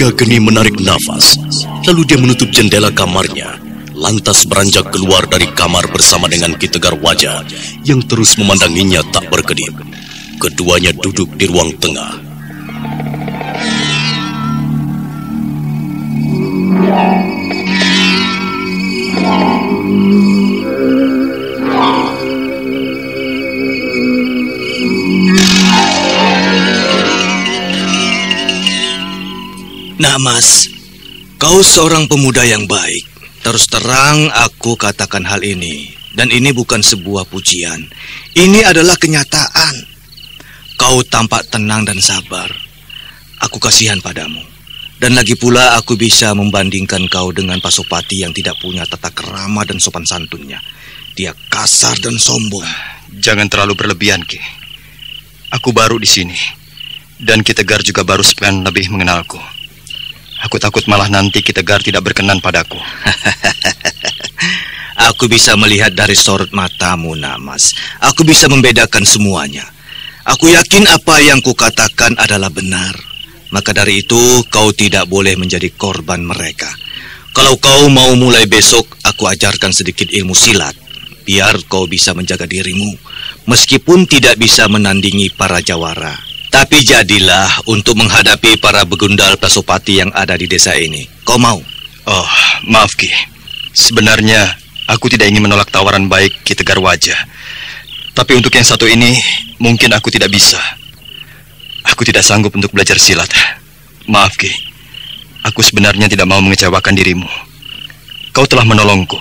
Naga Geni menarik nafas, lalu dia menutup jendela kamarnya, lantas beranjak keluar dari kamar bersama dengan Ki Tegar Wajah yang terus memandanginya tak berkedip. Keduanya duduk di ruang tengah. Nah, Mas, kau seorang pemuda yang baik. Terus terang aku katakan hal ini. Dan ini bukan sebuah pujian. Ini adalah kenyataan. Kau tampak tenang dan sabar. Aku kasihan padamu. Dan lagi pula aku bisa membandingkan kau dengan Pasopati yang tidak punya tata krama dan sopan santunnya. Dia kasar dan sombong. Jangan terlalu berlebihan, Ki. Aku baru di sini. Dan Ki Tegar juga baru sepekan lebih mengenalku. Aku takut malah nanti Ki Tegar tidak berkenan padaku. Aku bisa melihat dari sorot matamu, Namas. Aku bisa membedakan semuanya. Aku yakin apa yang kukatakan adalah benar. Maka dari itu kau tidak boleh menjadi korban mereka. Kalau kau mau mulai besok, aku ajarkan sedikit ilmu silat. Biar kau bisa menjaga dirimu. Meskipun tidak bisa menandingi para jawara. Tapi jadilah untuk menghadapi para begundal Pasopati yang ada di desa ini. Kau mau? Oh, maaf Ki. Sebenarnya aku tidak ingin menolak tawaran baik Ki Tegar Wajah. Tapi untuk yang satu ini, mungkin aku tidak bisa. Aku tidak sanggup untuk belajar silat. Maaf Ki. Aku sebenarnya tidak mau mengecewakan dirimu. Kau telah menolongku.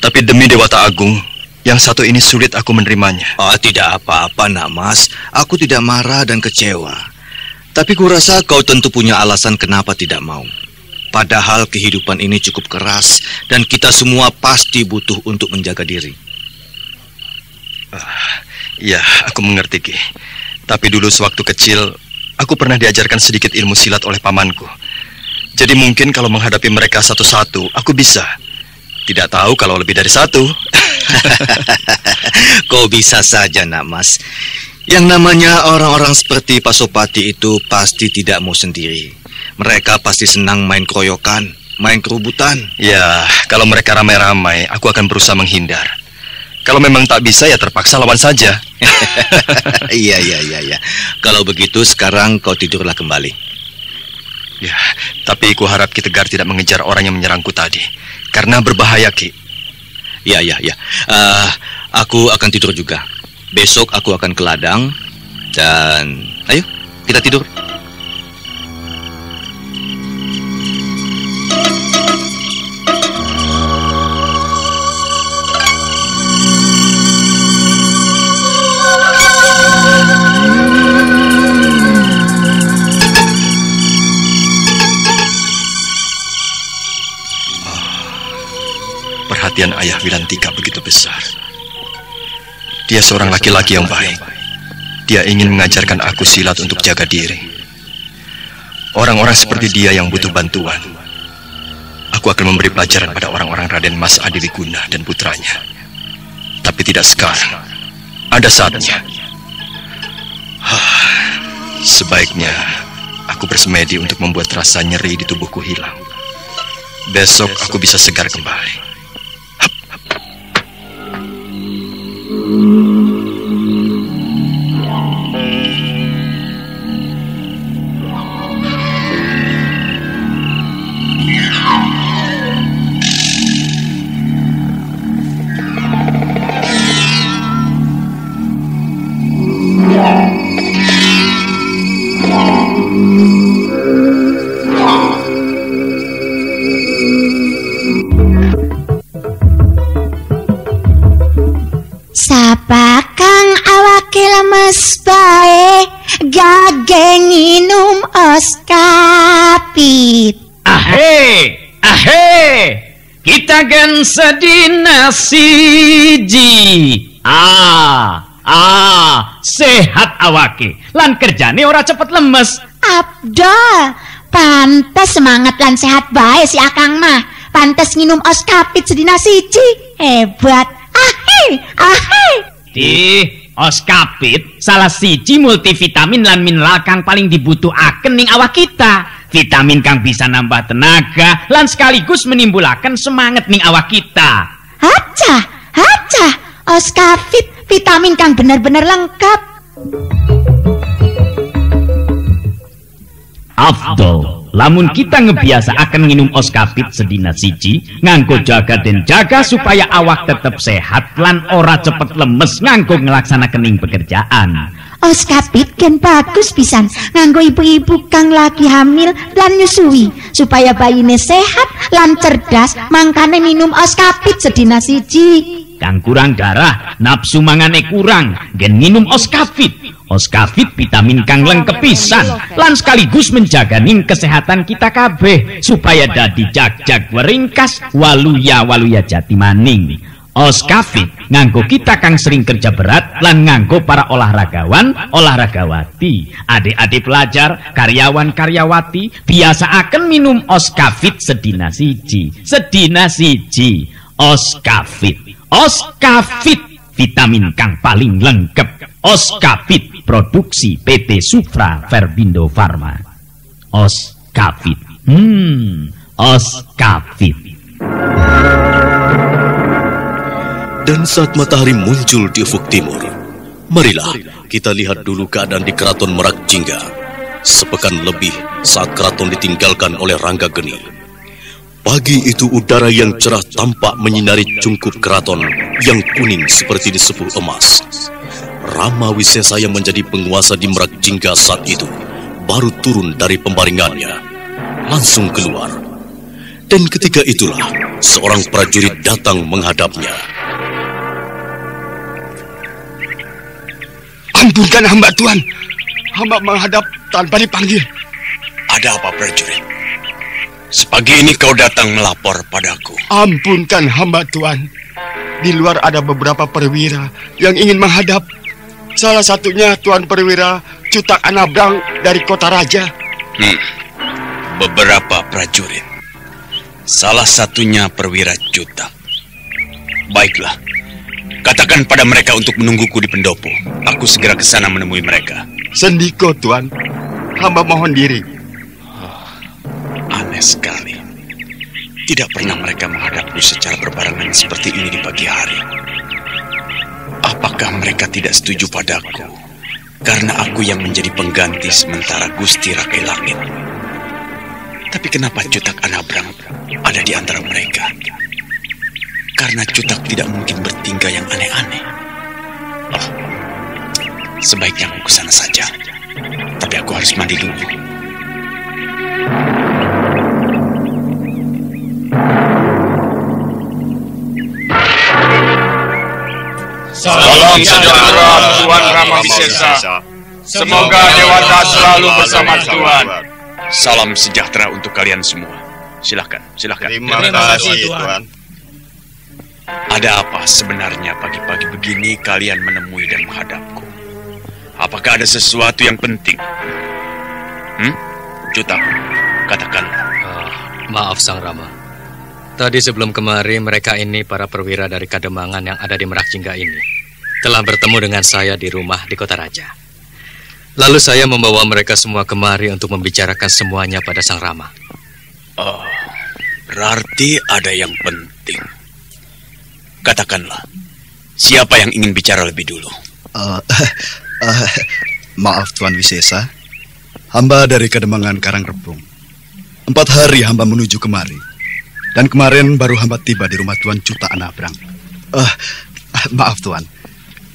Tapi demi Dewata Agung, yang satu ini sulit aku menerimanya. Oh, tidak apa-apa, Namas. Aku tidak marah dan kecewa. Tapi kurasa kau tentu punya alasan kenapa tidak mau. Padahal kehidupan ini cukup keras dan kita semua pasti butuh untuk menjaga diri. Ya, aku mengerti, Ki. Tapi dulu sewaktu kecil, aku pernah diajarkan sedikit ilmu silat oleh pamanku. Jadi mungkin kalau menghadapi mereka satu-satu, aku bisa. Tidak tahu kalau lebih dari satu. Kau bisa saja, Namas. Yang namanya orang-orang seperti Pasopati itu pasti tidak mau sendiri. Mereka pasti senang main keroyokan, main kerubutan. Ya, kalau mereka ramai-ramai, aku akan berusaha menghindar. Kalau memang tak bisa, ya terpaksa lawan saja. Iya. Kalau begitu, sekarang kau tidurlah kembali. Ya, tapi ku harap Ki Tegar tidak mengejar orang yang menyerangku tadi. Karena berbahaya, Ki. Ya. Aku akan tidur juga. Besok aku akan ke ladang. Dan ayo, kita tidur. Perhatian ayah Wilantika begitu besar. Dia seorang laki-laki yang baik. Dia ingin mengajarkan aku silat untuk jaga diri. Orang-orang seperti dia yang butuh bantuan. Aku akan memberi pelajaran pada orang-orang Raden Mas Adiwiguna dan putranya. Tapi tidak sekarang. Ada saatnya. Sebaiknya aku bersemedi untuk membuat rasa nyeri di tubuhku hilang. Besok aku bisa segar kembali. Sapa kang awake lemes bae gage nginum oskapit. Ahe, kita kan sedina siji. Sehat awake, lan kerjane ora cepet lemes. Abdol, pantes semangat lan sehat bae si Akang mah. Pantes nginum oskapit sedina siji. Hebat. Oskapit salah siji multivitamin lan mineral kang paling dibutuhaken ning awak kita. Vitamin kang bisa nambah tenaga lan sekaligus menimbulaken semangat ning awak kita. Haca, Oskavit, vitamin kang bener-bener lengkap. Afdol, lamun kita ngebiasa akan minum Oskavit sedina siji, nganggo jaga dan jaga supaya awak tetap sehat lan ora cepet lemes nganggo ngelaksanakan ing pekerjaan. Oskavit gen bagus pisan nganggo ibu-ibu kang lagi hamil lan nyusui supaya bayine sehat lan cerdas, mangkane minum Oskavit sedina siji. Kang kurang darah, nafsu mangane kurang, gen minum Oskavit. Oskavit vitamin kang lengkep pisan lan sekaligus menjaga ning kesehatan kita kabeh supaya dadi jag-jag weringkas waluya jati maning. Oskavit nganggo kita kang sering kerja berat lan nganggo para olahragawan, olahragawati, adik-adik pelajar, karyawan-karyawati biasa akan minum Oskavit sedina siji. Oskavit, vitamin kang paling lengkap. Oskavit, produksi PT Sufra Verbindo Farma. Oskavit. Oskavit. Dan saat matahari muncul di ufuk timur, marilah kita lihat dulu keadaan di Keraton Merak Jingga. Sepekan lebih saat keraton ditinggalkan oleh Rangga Geni. Pagi itu udara yang cerah tampak menyinari cungkup keraton yang kuning seperti disepuh emas. Rama Wisesa yang menjadi penguasa di Merak Jingga saat itu baru turun dari pembaringannya, langsung keluar. Dan ketika itulah seorang prajurit datang menghadapnya. Ampunkan hamba Tuan, hamba menghadap tanpa dipanggil. Ada apa prajurit? Sepagi ini kau datang melapor padaku. Ampunkan hamba Tuan. Di luar ada beberapa perwira yang ingin menghadap. Salah satunya Tuan Perwira Cutak Anabrang dari Kota Raja. Beberapa prajurit. Salah satunya Perwira Cutak. Baiklah. Katakan pada mereka untuk menungguku di pendopo. Aku segera ke sana menemui mereka. Sendiko Tuan. Hamba mohon diri. Aneh sekali. Tidak pernah mereka menghadapku secara berbarengan seperti ini di pagi hari. Apakah mereka tidak setuju padaku karena aku yang menjadi pengganti sementara Gusti Rakai Langit? Tapi kenapa Cutak Anabrang ada di antara mereka? Karena Cutak tidak mungkin bertingkah yang aneh-aneh. Sebaiknya aku ke sana saja. Tapi aku harus mandi dulu. Salam sejahtera Tuan Rama Wisesa. Semoga Dewata selalu bersama Tuan. Salam sejahtera untuk kalian semua. Silakan. Terima kasih Tuan. Ada apa sebenarnya pagi-pagi begini kalian menemui dan menghadapku? Apakah ada sesuatu yang penting? Cutak, katakanlah. Maaf Sang Rama. Tadi sebelum kemari mereka ini para perwira dari Kademangan yang ada di Merak Jingga ini telah bertemu dengan saya di rumah di Kota Raja. Lalu saya membawa mereka semua kemari untuk membicarakan semuanya pada Sang Rama. Oh, berarti ada yang penting. Katakanlah, siapa yang ingin bicara lebih dulu? Maaf Tuan Wisesa, hamba dari Kademangan Karangrebung. 4 hari hamba menuju kemari. Dan kemarin baru hamba tiba di rumah Tuan Cutak Anabrang. Maaf Tuan,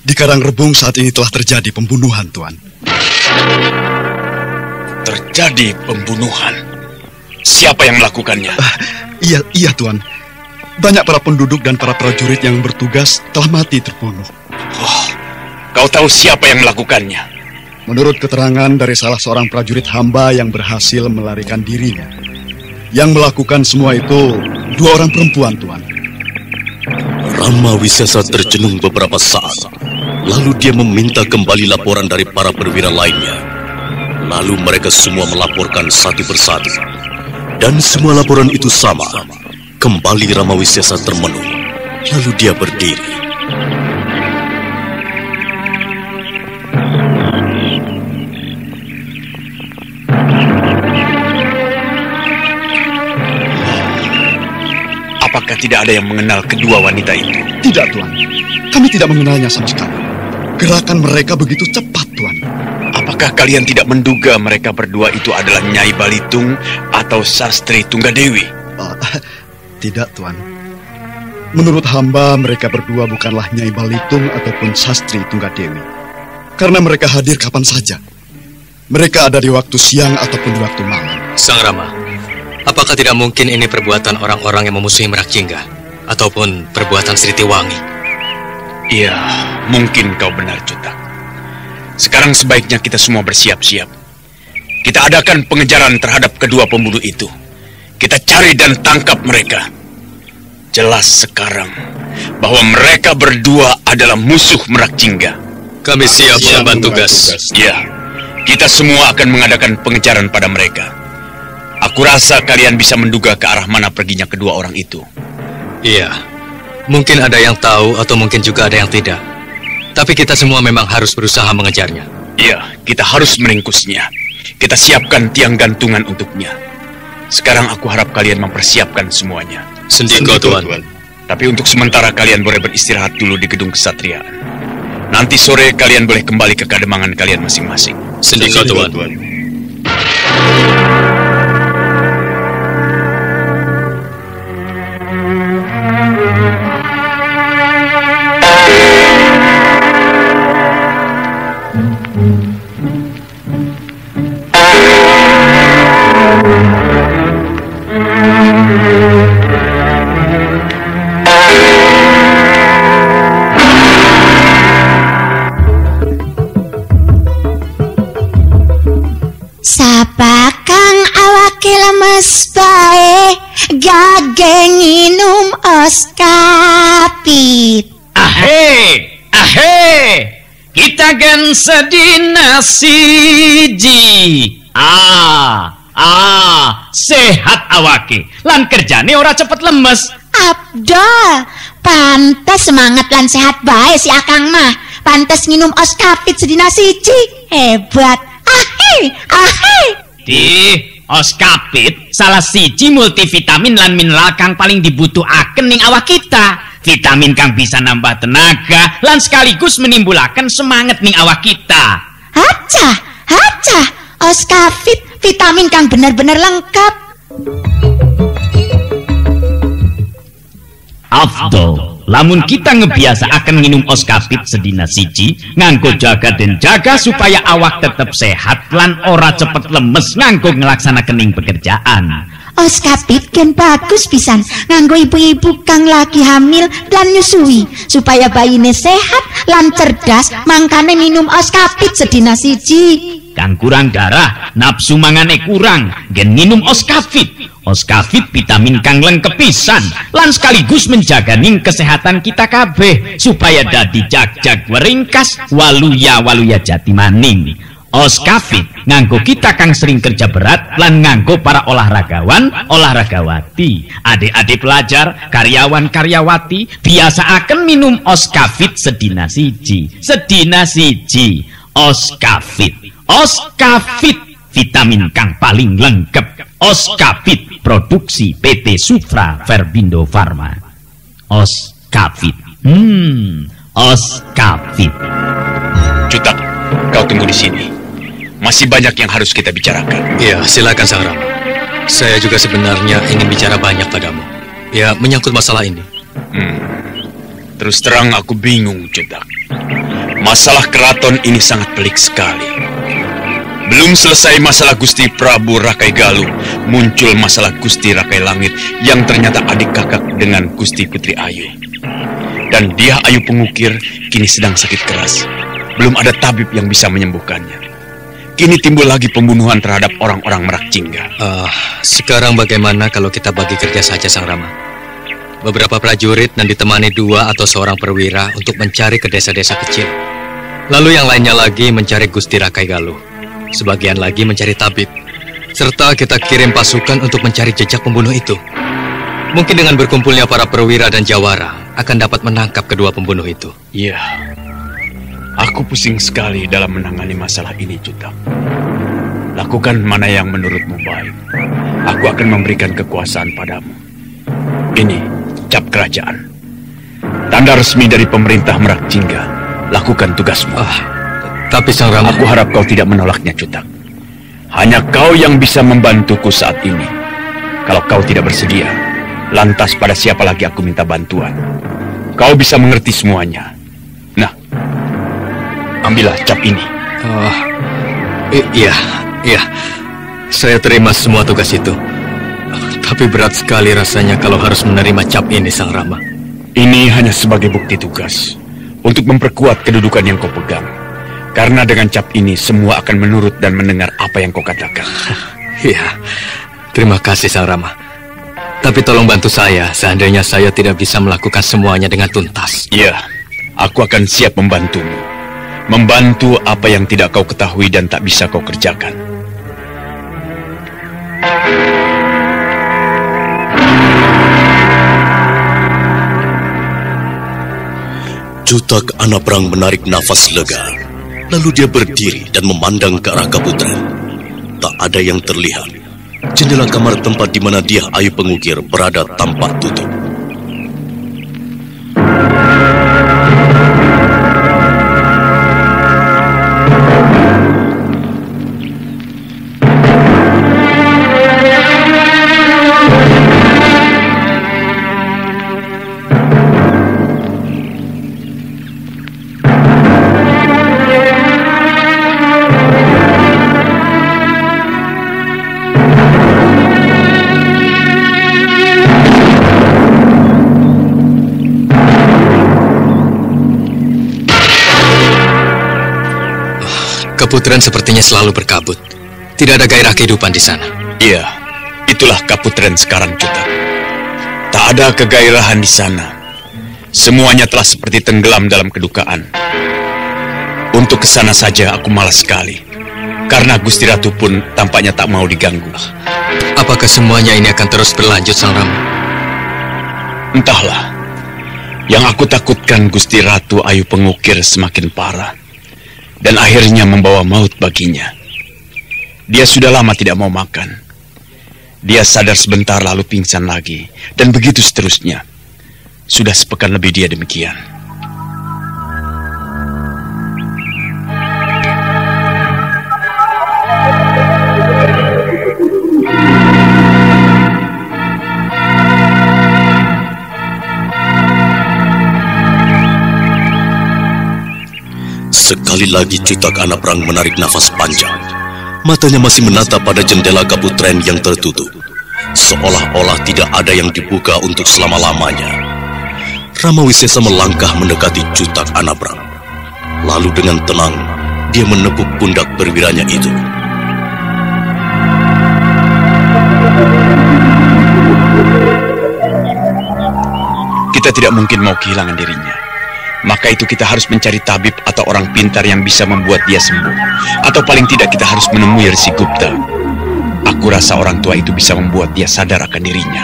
di Karangrebung saat ini telah terjadi pembunuhan Tuan. Terjadi pembunuhan? Siapa yang melakukannya? Iya Tuan. Banyak para penduduk dan para prajurit yang bertugas telah mati terbunuh. Oh, kau tahu siapa yang melakukannya? Menurut keterangan dari salah seorang prajurit hamba yang berhasil melarikan dirinya. Yang melakukan semua itu 2 orang perempuan, Tuan. Rama Wisesa tercenung beberapa saat. Lalu dia meminta kembali laporan dari para perwira lainnya. Lalu mereka semua melaporkan satu persatu. Dan semua laporan itu sama. Kembali Rama Wisesa termenung. Lalu dia berdiri. tidak ada yang mengenal kedua wanita itu? Tidak, Tuan. Kami tidak mengenalnya sama sekali. Gerakan mereka begitu cepat, Tuan. Apakah kalian tidak menduga mereka berdua itu adalah Nyai Balitung atau Sastri Tunggadewi? Tidak, Tuan. Menurut hamba, mereka berdua bukanlah Nyai Balitung ataupun Sastri Tunggadewi. Karena mereka hadir kapan saja. Mereka ada di waktu siang ataupun di waktu malam. Sang Rama, apakah tidak mungkin ini perbuatan orang-orang yang memusuhi Merak Jingga? Ataupun perbuatan Sri Tiwangi? Iya, mungkin kau benar, Cutak. Sekarang sebaiknya kita semua bersiap-siap. Kita adakan pengejaran terhadap kedua pembunuh itu. Kita cari dan tangkap mereka. Jelas sekarang bahwa mereka berdua adalah musuh Merak Jingga. Kami siap mengemban tugas. Ya, kita semua akan mengadakan pengejaran pada mereka. Aku rasa kalian bisa menduga ke arah mana perginya kedua orang itu. Iya, mungkin ada yang tahu atau mungkin juga ada yang tidak. Tapi kita semua memang harus berusaha mengejarnya. Iya, kita harus meringkusnya. Kita siapkan tiang gantungan untuknya. Sekarang aku harap kalian mempersiapkan semuanya. Sendiko, Tuan. Tapi untuk sementara kalian boleh beristirahat dulu di gedung kesatriaan. Nanti sore kalian boleh kembali ke kademangan kalian masing-masing. Sendiko, Tuan. Gageng minum oskapit. Ahe, kita gen sedina siji. Sehat awake. Lan kerjane ora cepet lemes. Abdol, pantes semangat lan sehat bae si Akang mah. Pantes nginum oskapit sedina siji. Hebat. Oskapit salah siji multivitamin lan mineral kang paling dibutuhaken ning awak kita. Vitamin kang bisa nambah tenaga lan sekaligus menimbulaken semangat ning awak kita. Hacah, oskapit vitamin kang bener-bener lengkap. Afdol, lamun kita ngebiasa akan minum oskapit sedina siji, nganggo jaga dan jaga supaya awak tetap sehat lan ora cepet lemes nganggo ngelaksana kening pekerjaan. Oskapit gen bagus pisan nganggo ibu-ibu kang lagi hamil dan nyusui supaya bayine sehat lan cerdas, mangkane minum oskapit sedina siji. Kang kurang darah, nafsu mangane kurang, gen minum oskapit. Oskapit vitamin kang lengkep pisan lan sekaligus menjaga ning kesehatan kita kabeh supaya dadi jag-jag weringkas waluya jati maning. Oskapit nganggo kita kang sering kerja berat lan nganggo para olahragawati, adik-adik pelajar, karyawan-karyawati biasa akan minum oskapit sedina siji. Oskapit vitamin kang paling lengkap. Oskapit produksi PT Sufra Verbindo Farma. Oskapit. Oskapit. Cutak, kau tunggu di sini. Masih banyak yang harus kita bicarakan. Iya, silakan Sang Rama. Saya juga sebenarnya ingin bicara banyak padamu. Ya, menyangkut masalah ini. Terus terang aku bingung, Cutak. Masalah keraton ini sangat pelik sekali. Belum selesai masalah Gusti Prabu Rakai Galuh, muncul masalah Gusti Rakai Langit yang ternyata adik kakak dengan Gusti Putri Ayu. Dan dia Ayu Pengukir kini sedang sakit keras. Belum ada tabib yang bisa menyembuhkannya. Kini timbul lagi pembunuhan terhadap orang-orang Merak Jingga. Sekarang bagaimana kalau kita bagi kerja saja, Sang Rama? Beberapa prajurit dan ditemani 2 atau seorang perwira untuk mencari ke desa-desa kecil. Lalu yang lainnya lagi mencari Gusti Rakai Galuh. Sebagian lagi mencari tabib. Serta kita kirim pasukan untuk mencari jejak pembunuh itu. Mungkin dengan berkumpulnya para perwira dan jawara akan dapat menangkap kedua pembunuh itu. Iya. Aku pusing sekali dalam menangani masalah ini, Cutak. Lakukan mana yang menurutmu baik. Aku akan memberikan kekuasaan padamu. Ini, cap kerajaan. Tanda resmi dari pemerintah Merak Jingga. Lakukan tugasmu. Tapi Sang Rama... Aku harap kau tidak menolaknya, Cutak. Hanya kau yang bisa membantuku saat ini. Kalau kau tidak bersedia, lantas pada siapa lagi aku minta bantuan? Kau bisa mengerti semuanya. Nah, ambillah cap ini. Iya. Saya terima semua tugas itu. Tapi berat sekali rasanya kalau harus menerima cap ini, Sang Rama. Ini hanya sebagai bukti tugas untuk memperkuat kedudukan yang kau pegang. Karena dengan cap ini semua akan menurut dan mendengar apa yang kau katakan. Iya, terima kasih Sang Rama. Tapi tolong bantu saya seandainya saya tidak bisa melakukan semuanya dengan tuntas. Iya, aku akan siap membantumu. Membantu apa yang tidak kau ketahui dan tak bisa kau kerjakan. Cutak Anabrang menarik nafas lega. Lalu dia berdiri dan memandang ke arah Kaputren. Tak ada yang terlihat. Jendela kamar tempat di mana dia Ayu Pengukir berada tampak tutup. Kaputren sepertinya selalu berkabut. Tidak ada gairah kehidupan di sana. Iya, itulah Kaputren sekarang, Cutak. Tak ada kegairahan di sana. Semuanya telah seperti tenggelam dalam kedukaan. Untuk kesana saja aku malas sekali. Karena Gusti Ratu pun tampaknya tak mau diganggu. Apakah semuanya ini akan terus berlanjut, Sang Rama? Entahlah. Yang aku takutkan Gusti Ratu Ayu Pengukir semakin parah. Dan akhirnya membawa maut baginya. Dia sudah lama tidak mau makan. Dia sadar sebentar lalu pingsan lagi. Dan begitu seterusnya. Sudah sepekan lebih dia demikian. Sekali lagi Cutak Anabrang menarik nafas panjang. Matanya masih menatap pada jendela Kaputren yang tertutup. Seolah-olah tidak ada yang dibuka untuk selama-lamanya. Rama Wisesa melangkah mendekati Cutak Anabrang. Lalu dengan tenang, dia menepuk pundak perwiranya itu. Kita tidak mungkin mau kehilangan dirinya. Maka itu kita harus mencari tabib atau orang pintar yang bisa membuat dia sembuh. Atau paling tidak kita harus menemui Resi Gupta. Aku rasa orang tua itu bisa membuat dia sadar akan dirinya.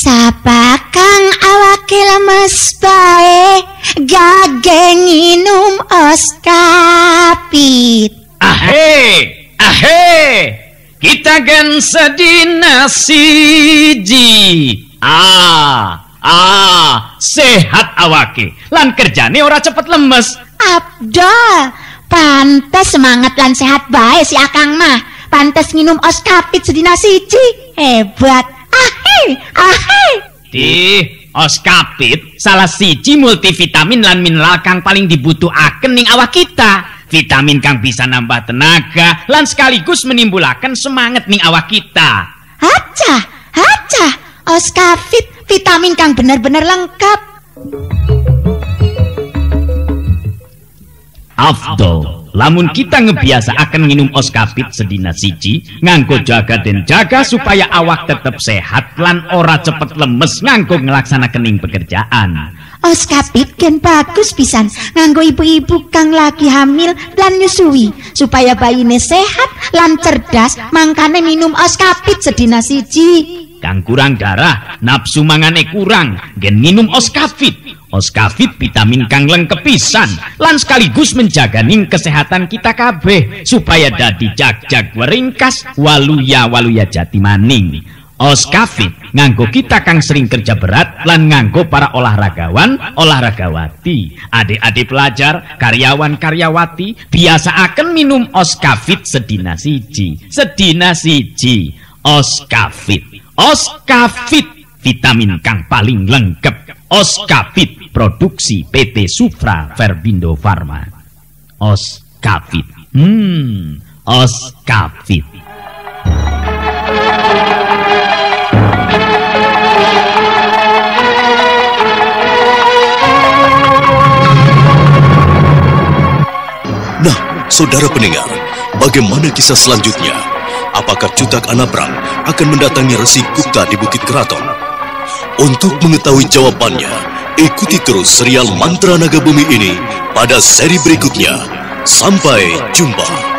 Sapa kang awake lemes bae gage nginum oskapit. Ahe, kita gen sedina siji. Sehat awake, lan kerjane ora cepet lemes. Abdol, pantes semangat lan sehat bae si Akang mah. Pantes nginum oskapit sedina siji. Hebat. Oskapit salah siji multivitamin lan mineral kang paling dibutuhaken ning awak kita. Vitamin kang bisa nambah tenaga lan sekaligus menimbulaken semangat ning awak kita. Haca, oskapit vitamin kang bener-bener lengkap. Afdol, lamun kita ngebiasa akan minum oskapit sedina siji, nganggo jaga dan jaga supaya awak tetap sehat lan ora cepet lemes nganggo ngelaksanakening pekerjaan. Oskapit gen bagus pisan nganggo ibu-ibu kang lagi hamil lan nyusui supaya bayine sehat lan cerdas, mangkane minum oskapit sedina siji. Kang kurang darah, nafsu mangane kurang, gen minum oskafit. Oskafit vitamin kang lengkep pisan lan sekaligus menjaga ning kesehatan kita kabeh supaya dadi jag-jag weringkas waluya jati maning. Oskafit nganggo kita kang sering kerja berat lan nganggo para olahragawan olahragawati, adik-adik pelajar, karyawan karyawati biasa akan minum oskafit sedina siji. Oskafit vitamin kang paling lengkap. Oskafit produksi PT Sufra Verbindo Farma. Oskafit. Oskafit. Nah, saudara pendengar, bagaimana kisah selanjutnya? Apakah Cutak Anabrang akan mendatangi Resi Gupta di Bukit Keraton? Untuk mengetahui jawabannya, ikuti terus serial Mantra Naga Bumi ini pada seri berikutnya. Sampai jumpa.